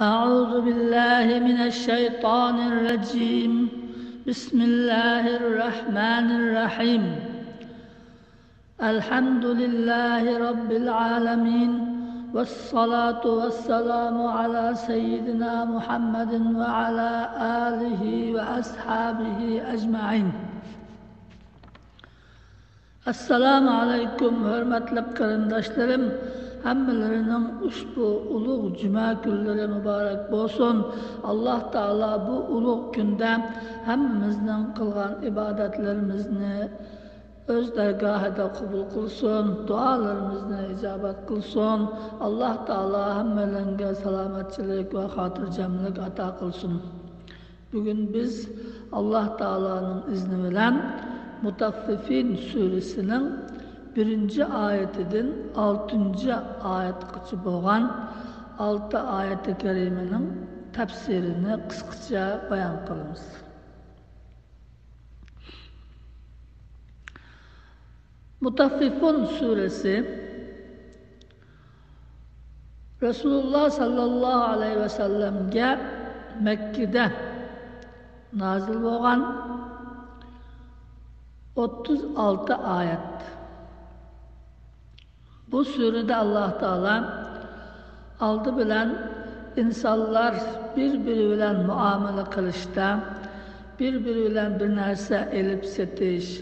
أعوذ بالله من الشيطان الرجيم بسم الله الرحمن الرحيم الحمد لله رب العالمين والصلاة والسلام على سيدنا محمد وعلى آله وأصحابه أجمعين. Assalamu alaikum hürmetli kardeşlerim. Hammelerinin ushbu ulug' cuma kunlari muborak bo'lsin. Alloh taolo bu ulug' kunda hammamizning qilgan ibodatlarimizni o'z dargohida qabul qilsin, duolarimizni ijobat qilsin. Alloh taolo hammalarga salomatchilik va xotirjamlik ato qilsin. Bugun biz Alloh taoloning izni bilan Mutaffifin suresining 1-oyatidan 6-oyatgacha bo'lgan 6 oyati karimaning tafsirini qisqacha bayon qilamiz. Mutaffifun suresi Resulullah sallallahu aleyhi ve sellem'ge Mekke'de nazil bo'lgan 36 ayet. Bu surede Allah Teala aldı bilen insanlar birbiri bilen muamele kılışta, birbiri bilen bir narsa elip setiş,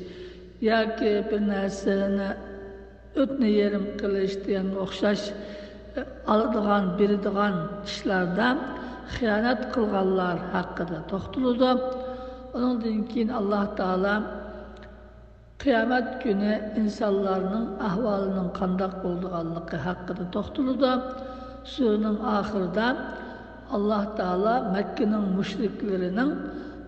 ya ki bir narsani ötne yerim kılış diyen okşaş alıdığan, biridiğan işlerde hıyanet kılganlar hakkında toxtuludu. Onun için Allah Teala Kıyamet günü insanların ahvalının qandaq bolduğanlığı hakkında toxtuludu. Surenin ahırda Allah Teala Mekke'nin müşriklerinin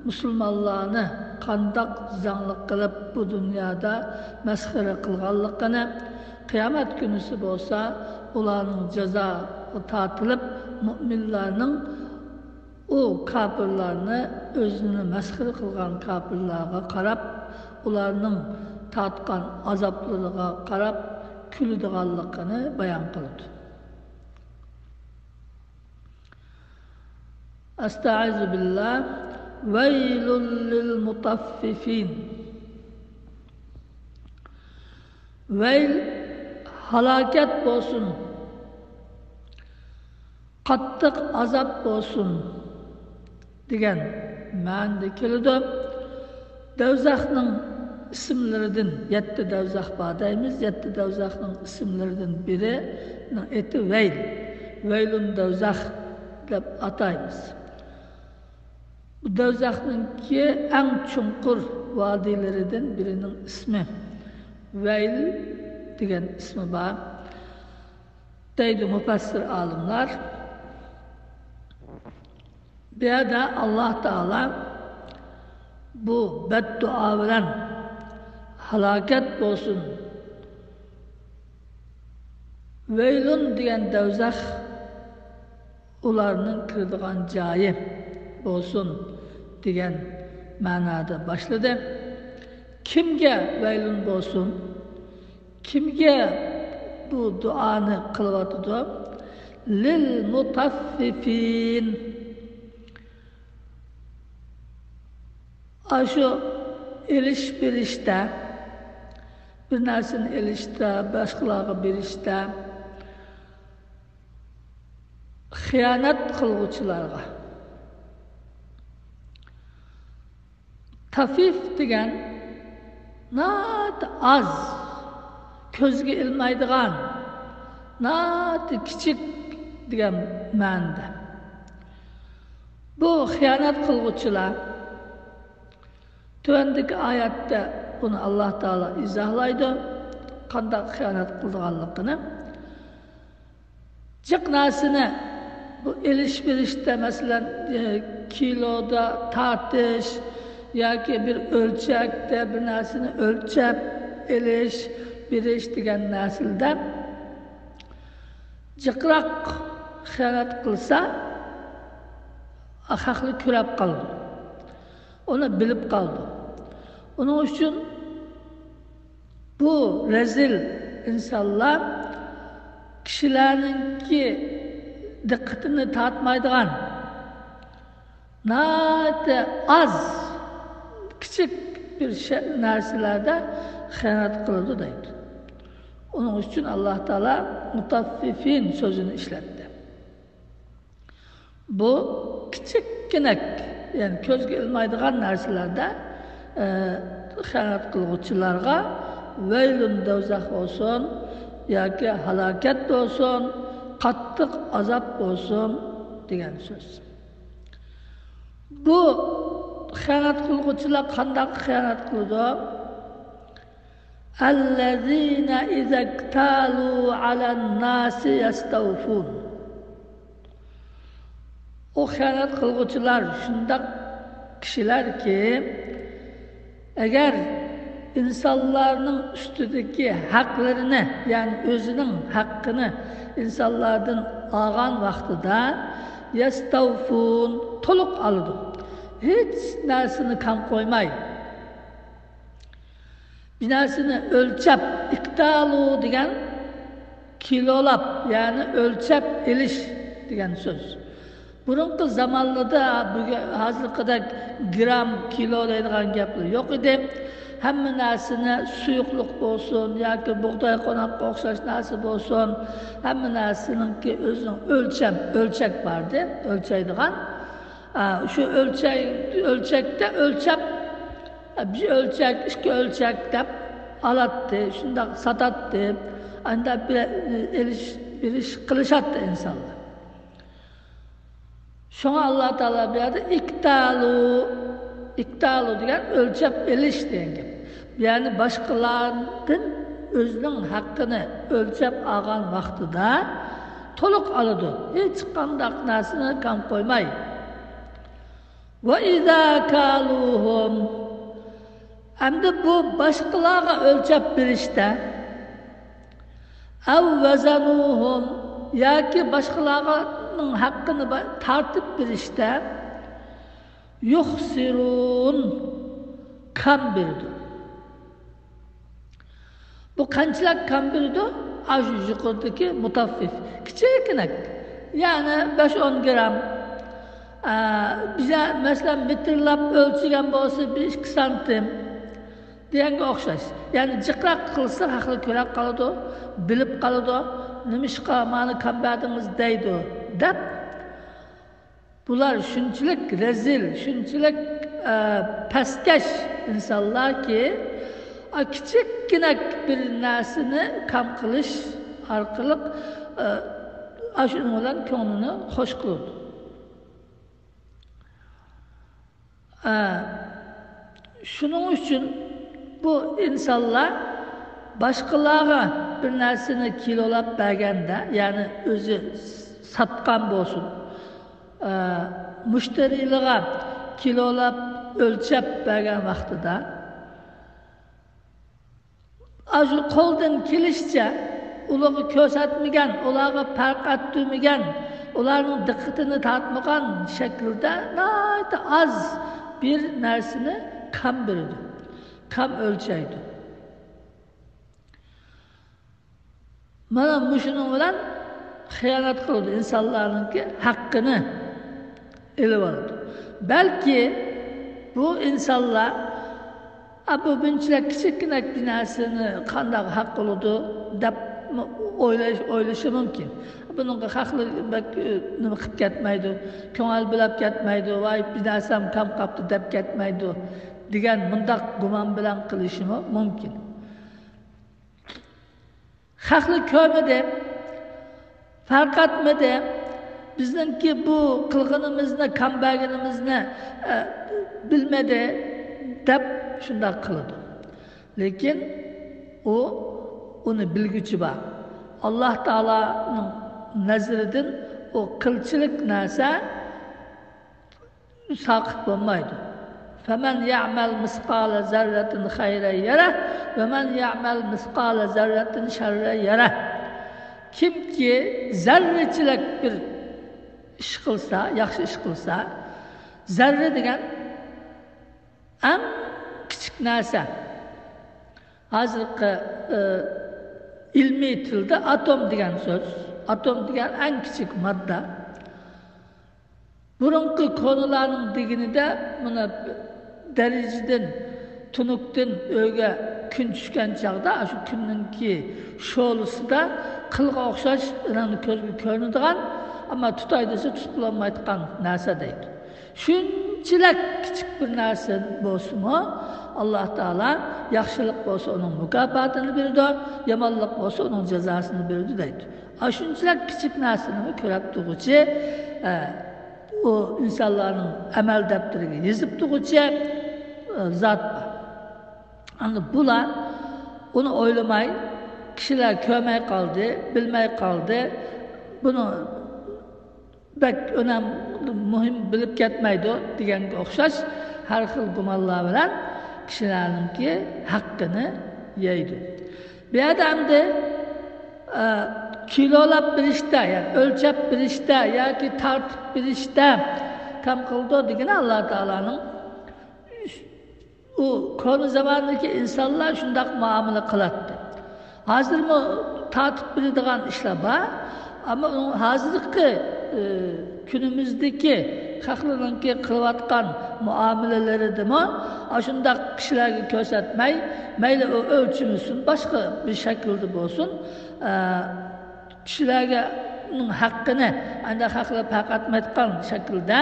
Müslümanlarını qandaq zanlık kılıp bu dünyada mesxere kılganlığını, kıyamet günüsü bolsa ularning ceza tatılıp müminlerinin o kafirlerini özünü mesxere kılgan kafirlerine qarab ularning tatqan azablılığına qarab külüdüğanlıqını bayan qıldı. Estaizu billah Veylul lil mutaffifin. Veyl halaket bolsun, qattiq azap bolsun degan ma'noda keladi. Devzakның isimlerinden 7 devzak var deymiz. 7 devzakның isimlerinden biri eti Veyl. Veylun devzak deb ataymiz. Bu devzakның ki en çunqur vadilerinden birinin ismi. Veyl degan ismi var. Deydi müfessir alimler. Bir de Allah Teala bu beddua bilen halaket olsun. Veylun degan devzak ularning kirdiğan joyi olsun degan ma'noda başladı. Kimga veylun olsun? Kimga bu duani qilyotdi? Lil mutaffifin. Aşu eliş bir işte, bir narsani elişte, başkalarga bir işte, hıyanet kılgıçılarga. Tafif degan, naat az, közge ilmaydigan, naat kichik degan ma'noda. Bu hıyanet kılgıçılar, Tövendeki ayette bunu Allah Teala izahlaydı. Qandaq hıyanet qıldıqanlığını. Cıqnasını bu eliş-birişte mesela kiloda tartış yoki bir ölçekte bir narsani ölçep eliş, biriş degan narsilda jiqroq hıyanet qilsa haqli ko'rab qoldi. Onu bilip kaldı. Onun için bu rezil insanlar kişilerinki diqqatini tortmaydigan az kichik bir narsalarda xiyonat qiladi deydi. Onun için Allah Teala mutaffifin sözünü işletti. Bu kichikkina, yani ko'zga ilmaydigan narsalarda xiyonat qiluvchilarga veylun dozaq olsun yoki halokat olsun, qattiq azob olsun degan so'z. Bu xiyonat qiluvchilar qanday xiyonat qiladi? Allazina izaktalu alan nasi yastawfun. O xiyonat qiluvchilar shunday kishilar ki, eğer insanların üstündeki haklarını, yani özünün hakkını insanlardan algan vaxtida yastavfun, toluk aldı. Hiç narsini kam koymay. Bir narsini ölçep, iktalu degen kilolap, yani ölçep eliş degen söz. Burunqi zamanlarda hazırkıda gram, kilo deydigan gaplar yok idi. Hamma narsani suyuqliq bo'lsin yoki bug'doy qo'noqqa o'xshash narsa bo'lsin, hamma narsaninki o'zining o'lchak bordi, o'lchaydigan. Shu o'lchakda o'lchab bir o'lchak, ikki o'lchak deb alatdi, shundoq satadi, anda bir ish qilishadi insonlar. Şuna Allah Teala bir adı iktalu degan ölçep eliş degan. Yani başkalarının özünün hakkını ölçep algan vaxtida toluk alıdı. Hiç qandaq narsani kam koymay. Ve izâ kaluhum. Endi bu başkalarga ölçep berişte ev vezanuhum yoki başkalarga hakkını tartip bir işte yuhsirun kam birdi. Bu kançılak kam birdi? Aşı yukarıdaki mutaffif. Küçükinek. Yani 5-10 gram. Bize mesela metrelap ölçügen olsa 1-2 santim diyenge okşaş. Yani cıkrak kılsa haklı körak kalıdı, bilip kalıdı. Nimişqa mani kam berdiniz deydi. Dep, bular şunchilik rezil, şunchilik pastkash insonlar ki, kichikkina bir narsani kam qilish orqali shuning bilan ko'nglini xush qiladi. Shuning uchun bu insonlar başkalarına bir narsani kilolab berganda, yani o'zi satqan bo'lsin, mushtariylarga kilolab o'lchab bergan vaqtida shu qo'ldan kelishicha ularga ko'rsatmagan, ularga farq ettirmagan, ularning diqqatini tortmagan shaklda az bir narsani kam beradi, kam o'lchaydi. Mana shuning bilan xiyonat qildi, insonlarning haqqini elib oldi. Balki bu insonlar bu bunchalik kichikina bir narsani qanday haq qiladi deb o'ylashi mumkin. Buningga haqli nima qilib ketmaydi, ko'ngil bilab ketmaydi, voy bir narsam kam qolibdi deb ketmaydi degan mundaq gumon bilan qilishi mumkin. Haqli ko'rmadi, farq etmedi. Bizninki bu qilganimizni, kambaginimizni bilmedi deb shunday qiladi. Lekin uni bilguchi bor. Alloh taolaning nazaridan o qilchilik narsa saqit bo'lmaydi. فَمَنْ يَعْمَلْ مِثْقَالَ ذَرَّةٍ خَيْرًا يَرَهُ وَمَنْ يَعْمَلْ مِثْقَالَ ذَرَّةٍ شَرًّا يَرَهُ. Kim ki zarrachilik bir ish qilsa, yaxshi ish qilsa, zarra degan eng kichik narsa. Hozirgi ilmiy tilda atom degan so'z, Atom degan en küçük madde. Burunki konularning diginide buna dereceden, tunukdan öge kun tushgan chaqda, shu kunninki sho'lisida qilga o'xshash ko'zga ko'rinadigan, ammo tutay desa tutilolmaydigan narsa deydi. Shunchalik kichik bir narsa bo'lsa-mu, Alloh taolo yaxshilik bo'lsa uning mukofotini beradi, yomonlik bo'lsa uning jazosini beradi deydi. Shunchalik kichik narsani ko'rib turuvchi o insanların amel defteriga yazıp turuvchi zat var. Yani bular onu oylamay, kişiler körmey kaldı, bilmey kaldı. Bunu pek önemli, mühim bilip ketmeydi degenge o'xshash har xil gumonlar bilan kishilarninki haqqini yeydi. Bu yerda endi kilolab bilishda, yani ölçep bilishda yoki tartib bilishda kam qildi degani Alloh taolaning u konu zamondagi insonlar shundoq muomala qiladi. Hozirmi tartib biladigan ishlar bor, ammo hozirgi kunimizdagi xalqlarning qilayotgan muomalalarida shundoq kishilarga ko'rsatmay, mayli u o'lchimisin, boshqa bir shaklda bo'lsin, kishilarga haqqini anda haqlab haq etmaydigan shaklda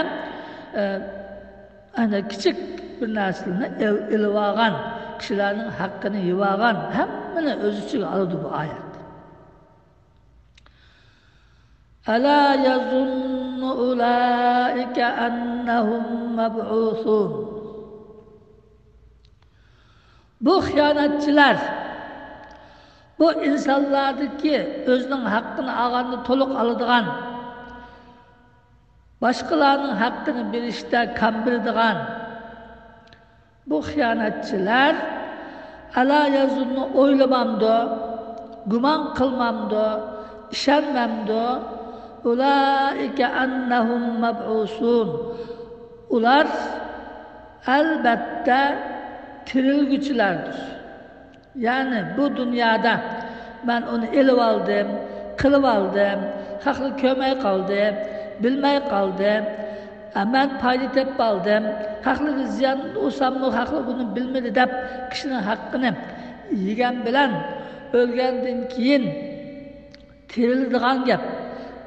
anda kichik bir narsani ilib olgan, kishilarning haqqini yeb olgan, hammani o'z ichiga oladi bu oyat. Ala yazunnu ulaika annahum mab'usun. Bu xiyonatchilar, bu insanlardaki özünün hakkını ağanını toluk alıdığan, başkalarının hakkını bir işte kambirdiğan, bu xiyonatchilar ala yazunnu oylamamdı, guman kılmamdı, işenmemdi, ulaike annahum mab'usun. Ular elbette tirilgüçülerdir. Yani bu dünyada ben onu elib aldım, kılıp aldım, haklı kömey kaldı, bilmey kaldı, ben payda tep aldım, haklı ziyan olsam mı, haklı bunu bilmedi dep kişinin hakkını yegen bilen, ölgenden keyin tirildiğen gep,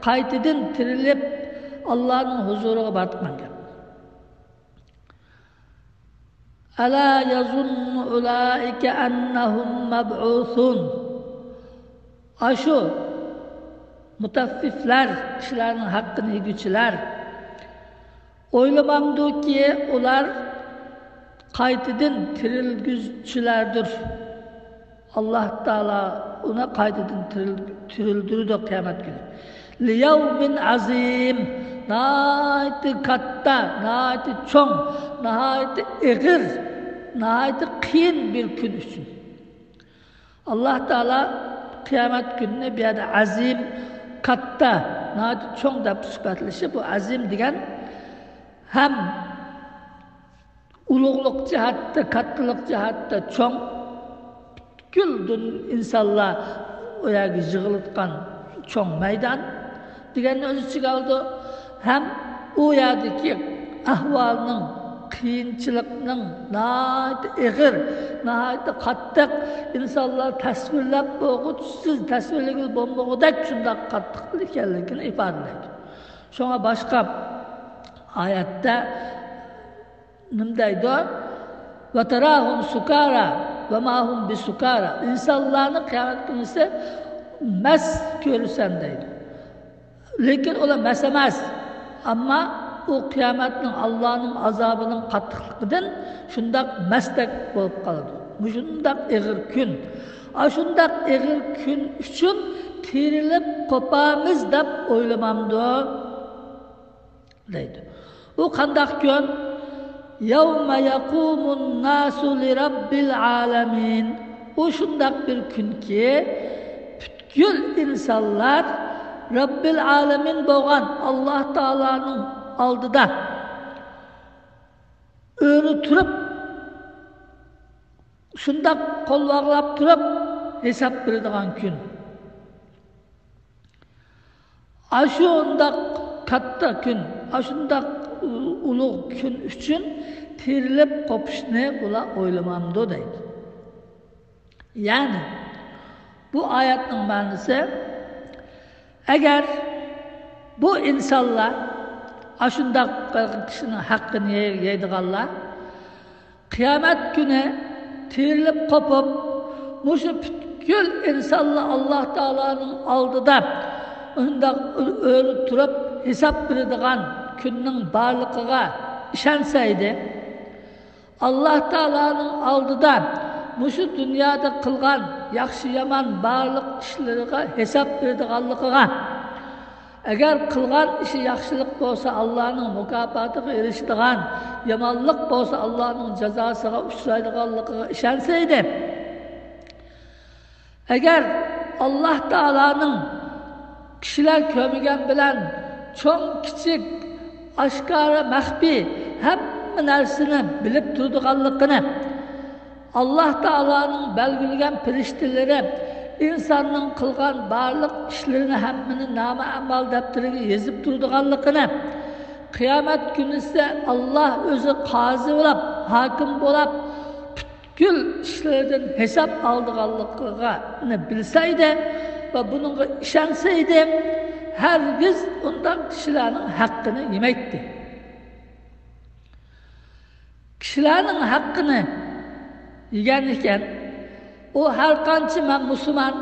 kaytidin tirilip Allah'ın huzuruna batman gep. Ala yazunnu ulaike annahum mab'usun. Aşu mutaffifler, kişilerin hakkını yegüçüler, oylamamdı ki ular kaytidin tirilgüçülerdir. Allah Teala ona kaytidin tirildirdi kıyamet günü. Liyevmin azim, nahayeti katta, nahayeti çoğ, nahayeti eğir, nahayeti kıyın bir gün için. Allah Teala kıyamet gününe bir yerde azim, katta, nahayeti çoğ da sıfatlışı. Bu azim degen hem ulugluk cihatta, kattılık cihatta çoğ, güldün insanlar o yağı yığılıtkan çoğ meydan degen özü çıkaldı. Hem o yerdeki ahvalının, kıyınçılıkının nahayet eğir, nahayet kattık insanlar tasvirlep boğutsuz, tasvirlik bomboğudak şundak kattıklı ikenlikini ifadeledik. Sonra başka ayette nimdeydi? وَتَرَاهُمْ سُكَارًا وَمَا هُمْ بِسُكَارًا. İnsanların kıyamet günüsü mes görürsen deydi. Lekin ola mes emez. Ama o kıyametin Allah'ın azabının katlıklıkıdan şundak mestek olup kalır. Şundak eğir gün. Şundak eğir gün için tirilip kopamız da oylamamdı deydi. O kandak gün يَوْمَ يَقُومُ النَّاسُ لِرَبِّ الْعَالَمِينَ. O şundak bir gün ki bütün insanlar Rabbil Alemin boğan Allah Teala'nın aldıda öğrü turup şundak kol bağlap turup hesap verdiğin gün. Aşundaq katta kun, aşundaq ulug' kun uchun terilib qopishni bular o'ylamamdi deydi. Ya'ni bu oyatning ma'nosi, agar bu insonlar aşundaq kishining haqqini yeydiganlar qiyomat kuni terilib qopib, mushu butkul insonlar Alloh taolaning oldida undaq o'lib turib hisob beradigan kunning borligiga ishonsaydi, Alloh taolaning oldida mushu dunyoda qilgan yaxshi yomon barliq ishlariga hisob beradiganligiga, agar qilgan ishi yaxshilik bo'lsa Allohning mukofotiga erishadigan, yomonlik bo'lsa Allohning jazosiga uchraydiganligiga ishonsaydi, agar Alloh taolaning kishilar ko'migan bilan cho'ng kichik, oshkora maxfiy hamma narsani bilib turadiganligini, Alloh taolaning belgilagan firishtalari insonning qilgan barliq ishlarini hammani nomi amal daftariga yozib turadiganligini, qiyomat kuni esa Alloh o'zi qozi bo'lib, hokim bo'lib, butkul ishlardan hisob oladiganligini bilsaydi va bunga ishonsaydi, hargiz undan kishilarning haqqini yemaydi. Kishilarning haqqini yegan ekan, o har qancha men musulmon,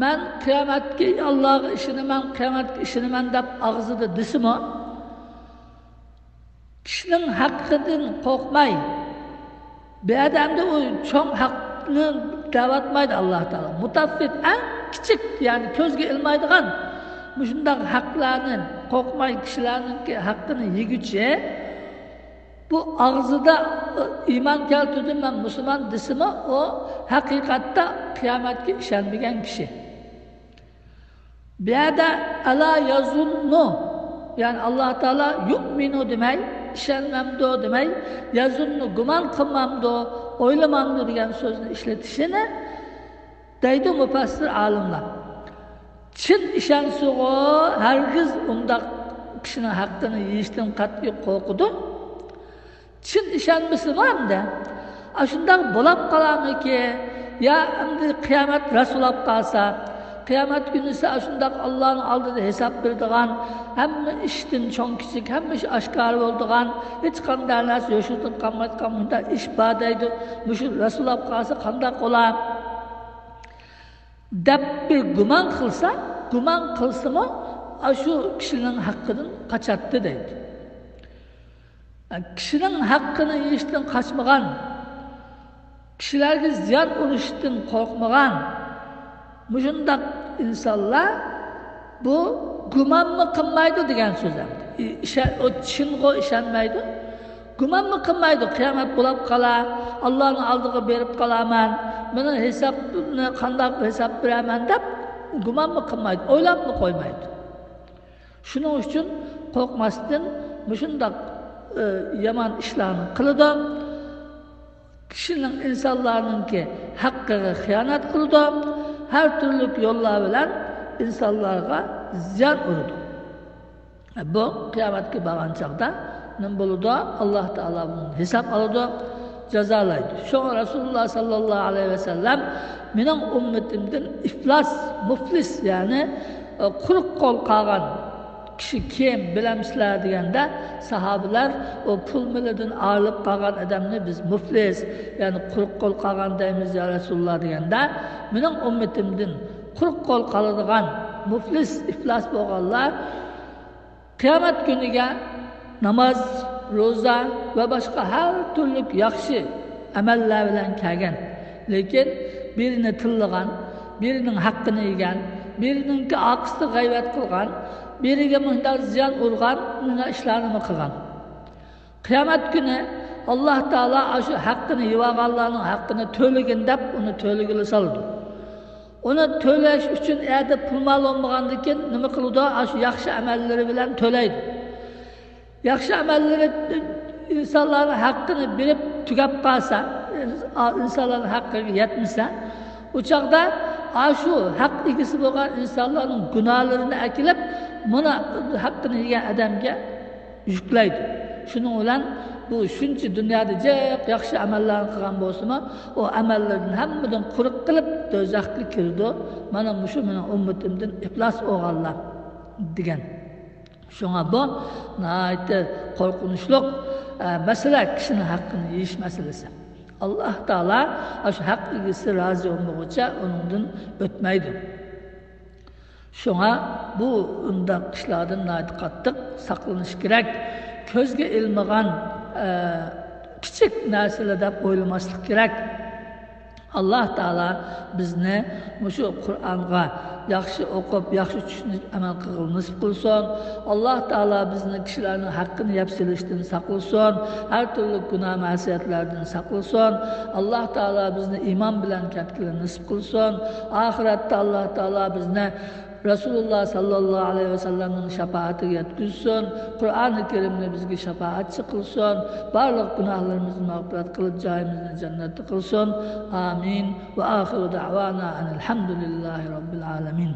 men qiyomatga Allohga ishonaman, qiyomatga ishonaman deb og'zida desimi, kishining haqqidan qo'rqmay, bu odamda o cho'ng haqni davatmaydi Alloh taolo. Mutaffif eng kichik, ya'ni ko'zga ilmaydigan shunday haqlarni qo'rqmay kishilarning haqqini yeguchi, bu ağzıda iman keltirdim ben Müslüman desimi, o hakikatte kıyametki işenmeyen kişi. Bir de ala yazunnu, yani Allah Teala yu'minu demey, işenmemdi o demey, yazunnu guman kılmamdı o, oylamamdı diyen sözünü işletişine deydi müfessir alimler. Çin işensi o, herkes onda kişinin hakkını yiyişten katlı korkudu. Çin işenmesi var mı da? Aşından bulap kalamı ki, ya şimdi kıyamet Resulullah kalsa, kıyamet günü ise aşından Allah'ın aldığı hesap verdiğin, hem iştin çok küçük, hem iş aşkar olduğun, hiç kandarlar yaşadık, kanmadık, iş bağdaydı, müşür Resulullah kalsa kandak olan, dep bir güman kılsa, güman kılsa mı, şu kişinin hakkının kaçattı deydi. Kişinin hakkını yiyişten kaçmagan, kişilerge ziyan uruştan korkmagan, müşündak insanlar bu güman mı kılmaydı diyen sözler. O çingo işenmeydi. Güman mı kılmaydı? Kıyamet bulap kala, Allah'ın aldığı berip kalaman, bunun hesabını kandak hesap veremem de güman mı kılmaydı? Oylap mı koymaydı? Şunun için korkmasın, müşündak yaman işlerini kılıdı. Kişinin insanların ki hakkına hıyanet kıldı. Her türlü yollar bilen insanlara ziyan uğradı. Bu kıyametki bağın çağda ne buludu? Allah Teala bunun hesap aldı, cezalaydı. Şuna Resulullah sallallahu aleyhi ve sellem benim ümmetimden iflas, muflis yani kuruk kol kalan kişi kim bilemsizler degende sahabeler o pul milledin ağırlıp kalan adamını biz muflis yani kuruk kol kalan deyimiz ya Resulullah degende benim ümmetimden kuruk kol kalıdığan muflis iflas boğanlar kıyamet günüge namaz, roza ve başka her türlü yakşı ameller bilen kelgen. Lekin birini tıllıgan, birinin hakkını yegen, birinin ki akısı gayret kılgan, biriga mühdar ziyan urgan, buna işlerini kılgan. Kıyamet günü Allah Teala şu hakkını yivağanlarının hakkını tölegin dep onu tölegili saldı. Onu töleş için eğer pul mal olmagandıkken nima kıldı? Şu yakşı amelleri bilen töleydi. Yakşı amelleri insanların hakkını bilip tükep kalsa, insanların hakkı yetmişse, uçakta shu haq egisi bo'lgan insonlarning gunohlarini akilib, buni haqqini yegan odamga yuklaydi. Shuning bilan bu shuncha dunyoda jiq yaxshi amallarni qilgan bo'lsa-mu, o amallarni hammadan quruq qilib do'zaxga kirdi. Mana shu mening ummatimdan iflos o'g'anlar degan. Shunga bu nihoyatda qo'rqinchli masala, kishining haqqini yeyish masalasi. Alloh taolo shu haq egisi rozi bo'lmaguncha undan o'tmaydi. Shunga bu unda qishlardan nihoyat qattiq saqlanish kerak. Ko'zga ilmagan kichik narsalar deb o'ylamaslik kerak. Alloh taolo bizni shu Qur'onga yaxshi o'qib, yaxshi tushunib amal qilishni nasib qilsin. Alloh taolo bizni kishilarning haqqini yeb silishdan saqlasin, har turli gunoh ma'siyatlardan saqlasin. Alloh taolo bizni iymon bilan ketishni nasib qilsin. Oxiratda Alloh taolo bizni Rasululloh sallallohu alayhi vasallamning shafaatiga yetkazsin. Qur'oni Karimni bizga shafaatchi qilsin. Barliq gunohlarimizni mag'firat qilib, joyimizni jannatda qilsin. Amin. Va oxiru da'vana alhamdulillahi robbil alamin.